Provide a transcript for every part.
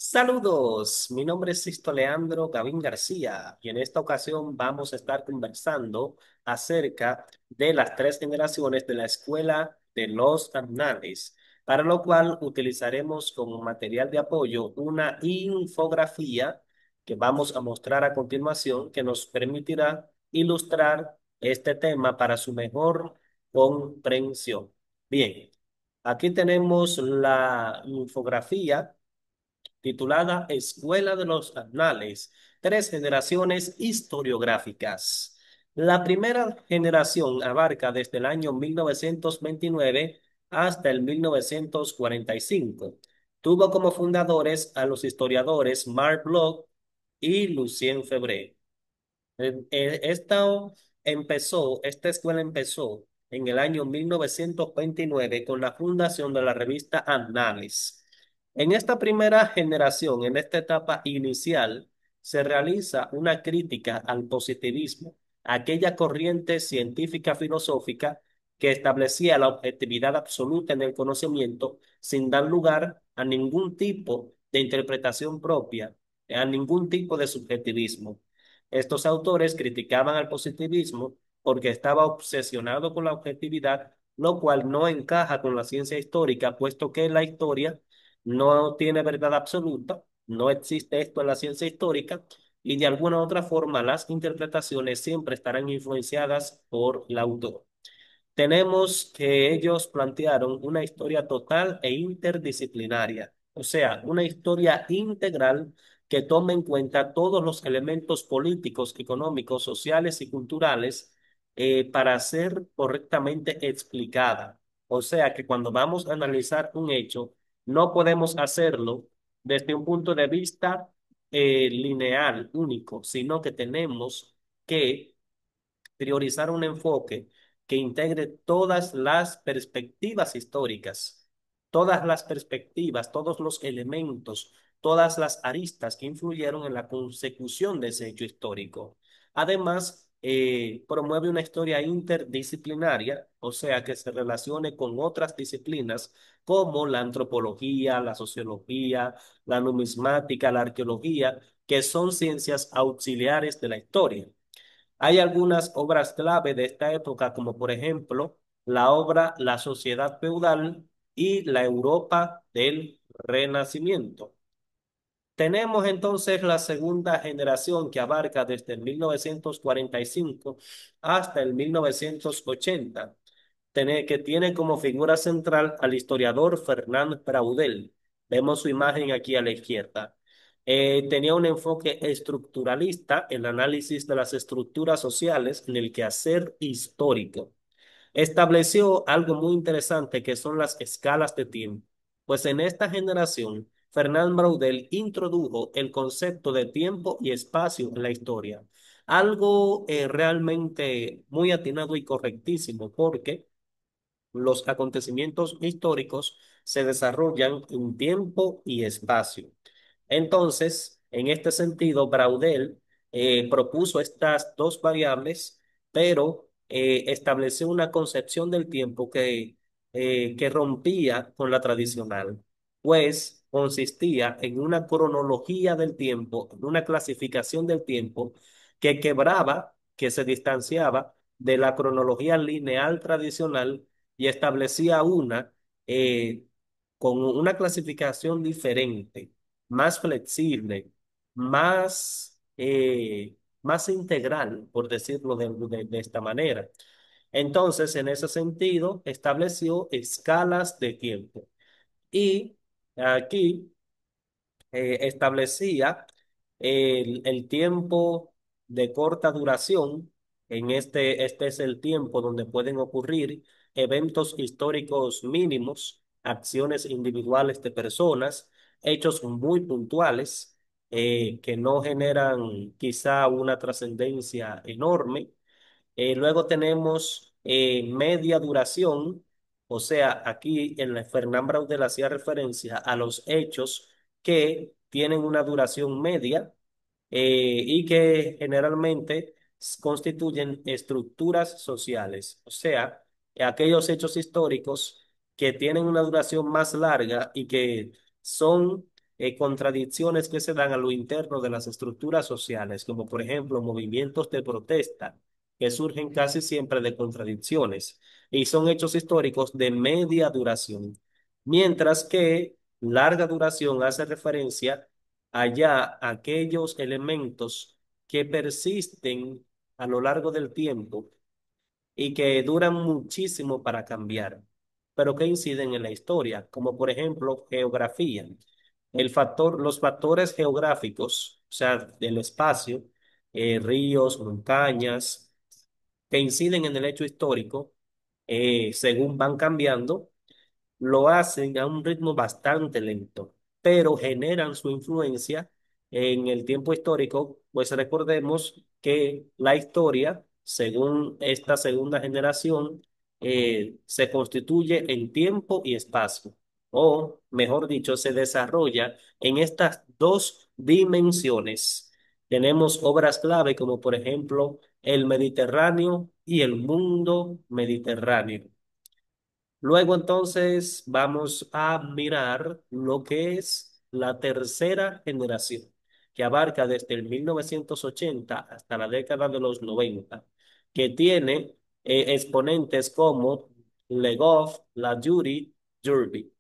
Saludos, mi nombre es Sisto Leandro Gavín García y en esta ocasión vamos a estar conversando acerca de las tres generaciones de la Escuela de los Anales, para lo cual utilizaremos como material de apoyo una infografía que vamos a mostrar a continuación que nos permitirá ilustrar este tema para su mejor comprensión. Bien, aquí tenemos la infografía titulada Escuela de los Anales, tres generaciones historiográficas. La primera generación abarca desde el año 1929 hasta el 1945. Tuvo como fundadores a los historiadores Marc Bloch y Lucien Febvre. Esta escuela empezó en el año 1929 con la fundación de la revista Annales. En esta primera generación, en esta etapa inicial, se realiza una crítica al positivismo, aquella corriente científica filosófica que establecía la objetividad absoluta en el conocimiento sin dar lugar a ningún tipo de interpretación propia, a ningún tipo de subjetivismo. Estos autores criticaban al positivismo porque estaba obsesionado con la objetividad, lo cual no encaja con la ciencia histórica, puesto que la historia no tiene verdad absoluta, no existe esto en la ciencia histórica, y de alguna u otra forma las interpretaciones siempre estarán influenciadas por el autor. Tenemos que ellos plantearon una historia total e interdisciplinaria, o sea, una historia integral que tome en cuenta todos los elementos políticos, económicos, sociales y culturales para ser correctamente explicada. O sea, que cuando vamos a analizar un hecho, no podemos hacerlo desde un punto de vista lineal, único, sino que tenemos que priorizar un enfoque que integre todas las perspectivas históricas, todas las perspectivas, todos los elementos, todas las aristas que influyeron en la consecución de ese hecho histórico. Además, promueve una historia interdisciplinaria, o sea, que se relacione con otras disciplinas como la antropología, la sociología, la numismática, la arqueología, que son ciencias auxiliares de la historia. Hay algunas obras clave de esta época, como por ejemplo la obra La Sociedad Feudal y la Europa del Renacimiento. Tenemos entonces la segunda generación que abarca desde el 1945 hasta el 1980, que tiene como figura central al historiador Fernand Braudel. Vemos su imagen aquí a la izquierda. Tenía un enfoque estructuralista, el análisis de las estructuras sociales en el quehacer histórico. Estableció algo muy interesante que son las escalas de tiempo, pues en esta generación Fernand Braudel introdujo el concepto de tiempo y espacio en la historia, algo realmente muy atinado y correctísimo, porque los acontecimientos históricos se desarrollan en tiempo y espacio. Entonces, en este sentido, Braudel propuso estas dos variables, pero estableció una concepción del tiempo que rompía con la tradicional, pues consistía en una cronología del tiempo, en una clasificación del tiempo que quebraba, que se distanciaba de la cronología lineal tradicional y establecía una con una clasificación diferente, más flexible, más integral, por decirlo de esta manera. Entonces, en ese sentido, estableció escalas de tiempo. Y aquí establecía el tiempo de corta duración. Este es el tiempo donde pueden ocurrir eventos históricos mínimos, acciones individuales de personas, hechos muy puntuales que no generan quizá una trascendencia enorme. Luego tenemos media duración, o sea, aquí en la Fernán Braudel hacía referencia a los hechos que tienen una duración media y que generalmente constituyen estructuras sociales, o sea, aquellos hechos históricos que tienen una duración más larga y que son contradicciones que se dan a lo interno de las estructuras sociales, como por ejemplo movimientos de protesta, que surgen casi siempre de contradicciones y son hechos históricos de media duración, mientras que larga duración hace referencia allá a aquellos elementos que persisten a lo largo del tiempo y que duran muchísimo para cambiar, pero que inciden en la historia, como por ejemplo geografía. Los factores geográficos, o sea, del espacio, ríos, montañas, que inciden en el hecho histórico, según van cambiando, lo hacen a un ritmo bastante lento, pero generan su influencia en el tiempo histórico, pues recordemos que la historia, según esta segunda generación, se constituye en tiempo y espacio, o mejor dicho, se desarrolla en estas dos dimensiones. Tenemos obras clave como por ejemplo el Mediterráneo y el mundo mediterráneo. Luego entonces vamos a mirar lo que es la tercera generación, que abarca desde el 1980 hasta la década de los 90, que tiene exponentes como Le Goff, Ladurie, Derby.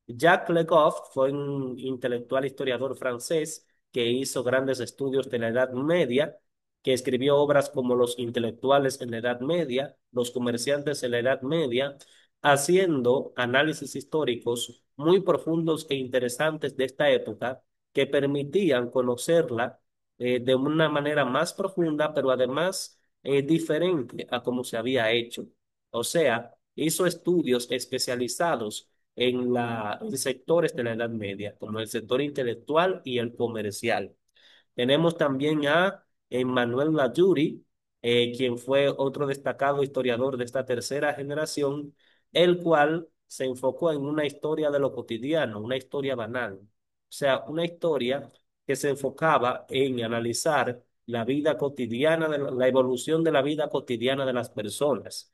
Jacques Le Goff fue un intelectual historiador francés que hizo grandes estudios de la Edad Media, que escribió obras como Los intelectuales en la Edad Media, Los comerciantes en la Edad Media, haciendo análisis históricos muy profundos e interesantes de esta época que permitían conocerla de una manera más profunda, pero además diferente a como se había hecho. O sea, hizo estudios especializados en sectores de la Edad Media, como el sector intelectual y el comercial. Tenemos también a Emmanuel Ladurie, quien fue otro destacado historiador de esta tercera generación, el cual se enfocó en una historia de lo cotidiano, una historia banal. O sea, una historia que se enfocaba en analizar la vida cotidiana, la evolución de la vida cotidiana de las personas.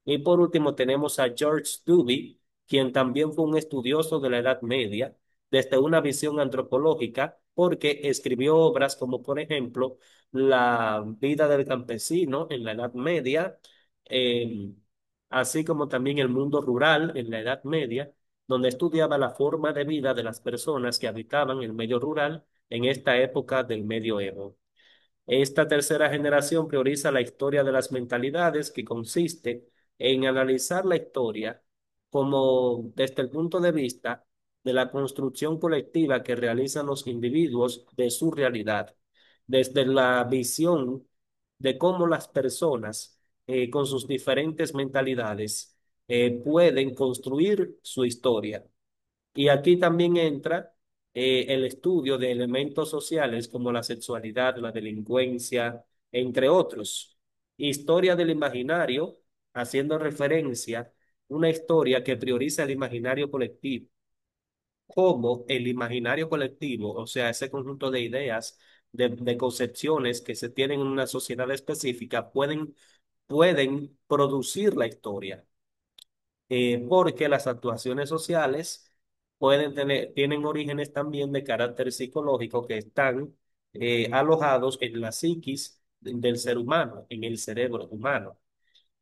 Y por último tenemos a George Duby, quien también fue un estudioso de la Edad Media desde una visión antropológica, porque escribió obras como, por ejemplo, La vida del campesino en la Edad Media, eh, así como también El mundo rural en la Edad Media, donde estudiaba la forma de vida de las personas que habitaban el medio rural en esta época del medioevo. Esta tercera generación prioriza la historia de las mentalidades, que consiste en analizar la historia como desde el punto de vista de la construcción colectiva que realizan los individuos de su realidad, desde la visión de cómo las personas con sus diferentes mentalidades pueden construir su historia. Y aquí también entra el estudio de elementos sociales como la sexualidad, la delincuencia, entre otros. Historia del imaginario, haciendo referencia una historia que prioriza el imaginario colectivo, como el imaginario colectivo, o sea, ese conjunto de ideas, de concepciones que se tienen en una sociedad específica, pueden producir la historia, porque las actuaciones sociales tienen orígenes también de carácter psicológico que están alojados en la psiquis del ser humano, en el cerebro humano.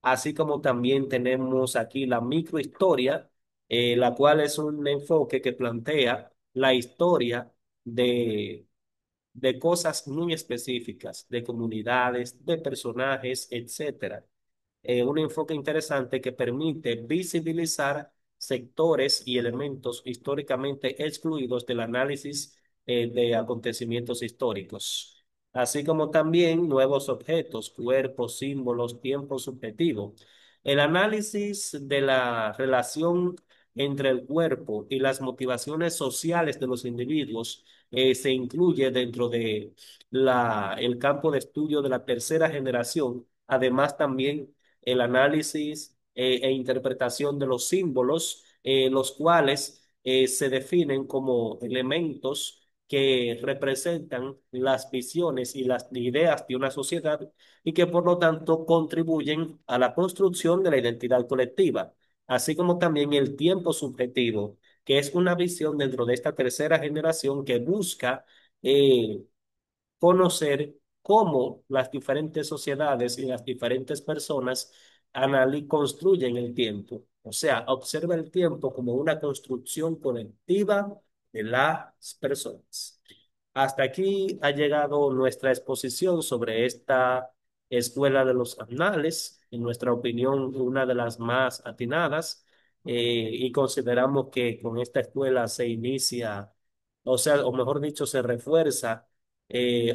Así como también tenemos aquí la microhistoria, la cual es un enfoque que plantea la historia de, de cosas muy específicas, de comunidades, de personajes, etcétera. Un enfoque interesante que permite visibilizar sectores y elementos históricamente excluidos del análisis de acontecimientos históricos, así como también nuevos objetos, cuerpos, símbolos, tiempo subjetivo. El análisis de la relación entre el cuerpo y las motivaciones sociales de los individuos se incluye dentro de el campo de estudio de la tercera generación. Además, también el análisis e interpretación de los símbolos, los cuales se definen como elementos que representan las visiones y las ideas de una sociedad y que por lo tanto contribuyen a la construcción de la identidad colectiva, así como también el tiempo subjetivo. que es una visión dentro de esta tercera generación que busca eh, conocer cómo las diferentes sociedades y las diferentes personas construyen el tiempo. O sea, observa el tiempo como una construcción colectiva de las personas. Hasta aquí ha llegado nuestra exposición sobre esta escuela de los anales, en nuestra opinión, una de las más atinadas, y consideramos que con esta escuela se inicia, o sea, o mejor dicho, se refuerza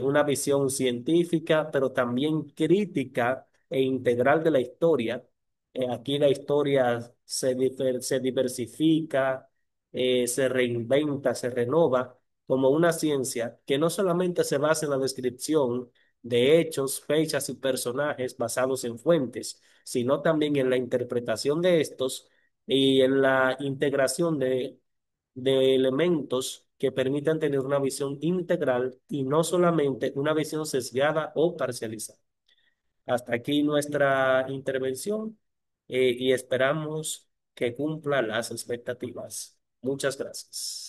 una visión científica, pero también crítica e integral de la historia. Aquí la historia se diversifica, se reinventa, se renova como una ciencia que no solamente se basa en la descripción de hechos, fechas y personajes basados en fuentes, sino también en la interpretación de estos y en la integración de elementos que permitan tener una visión integral y no solamente una visión sesgada o parcializada. Hasta aquí nuestra intervención, y esperamos que cumpla las expectativas. Muchas gracias.